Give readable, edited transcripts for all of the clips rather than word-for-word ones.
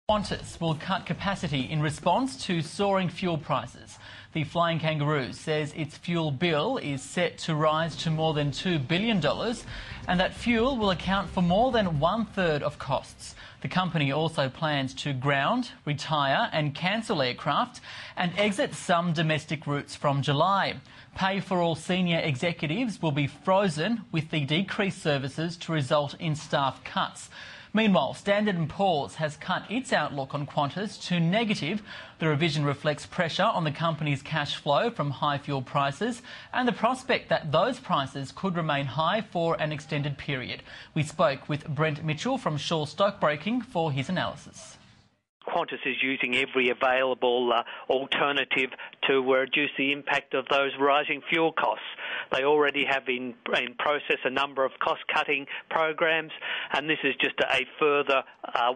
Qantas will cut capacity in response to soaring fuel prices. The flying kangaroo says its fuel bill is set to rise to more than $2 billion and that fuel will account for more than one-third of costs. The company also plans to ground, retire and cancel aircraft and exit some domestic routes from July. Pay for all senior executives will be frozen, with the decreased services to result in staff cuts. Meanwhile, Standard & Poor's has cut its outlook on Qantas to negative. The revision reflects pressure on the company's cash flow from high fuel prices and the prospect that those prices could remain high for an extended period. We spoke with Brent Mitchell from Shaw Stockbroking for his analysis. Qantas is using every available alternative to reduce the impact of those rising fuel costs. They already have in process a number of cost-cutting programs, and this is just a further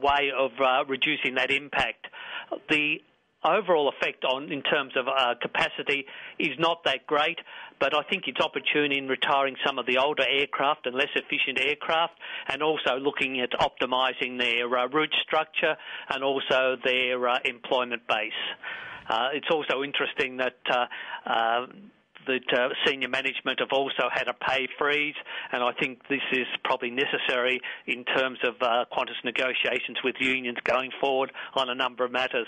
way of reducing that impact. The overall effect in terms of capacity is not that great, but I think it's opportune in retiring some of the older aircraft and less efficient aircraft, and also looking at optimising their route structure and also their employment base. It's also interesting that senior management have also had a pay freeze, and I think this is probably necessary in terms of Qantas negotiations with unions going forward on a number of matters.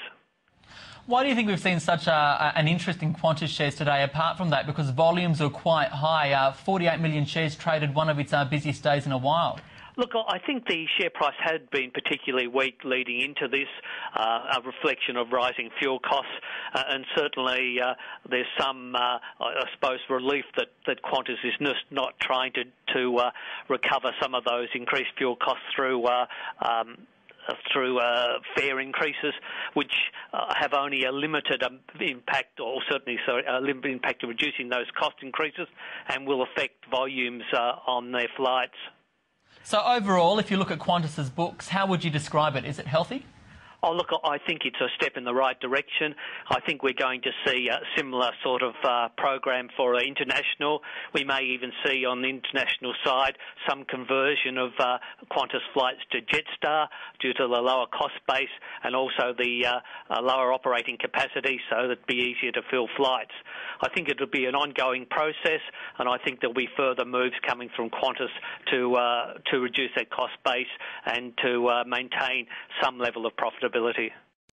Why do you think we've seen such an interest in Qantas shares today, apart from that, because volumes are quite high? 48 million shares traded, one of its busiest days in a while. Look, I think the share price had been particularly weak leading into this, a reflection of rising fuel costs, and certainly there's some, I suppose, relief that Qantas is not trying to recover some of those increased fuel costs through fare increases, which have only a limited impact, or certainly a limited impact of reducing those cost increases, and will affect volumes on their flights. So overall, if you look at Qantas's books, how would you describe it? Is it healthy? Oh, look, I think it's a step in the right direction. I think we're going to see a similar sort of program for international. We may even see on the international side some conversion of Qantas flights to Jetstar due to the lower cost base and also the lower operating capacity, so that it'd be easier to fill flights. I think it'll be an ongoing process, and I think there'll be further moves coming from Qantas to reduce their cost base and to maintain some level of profitability.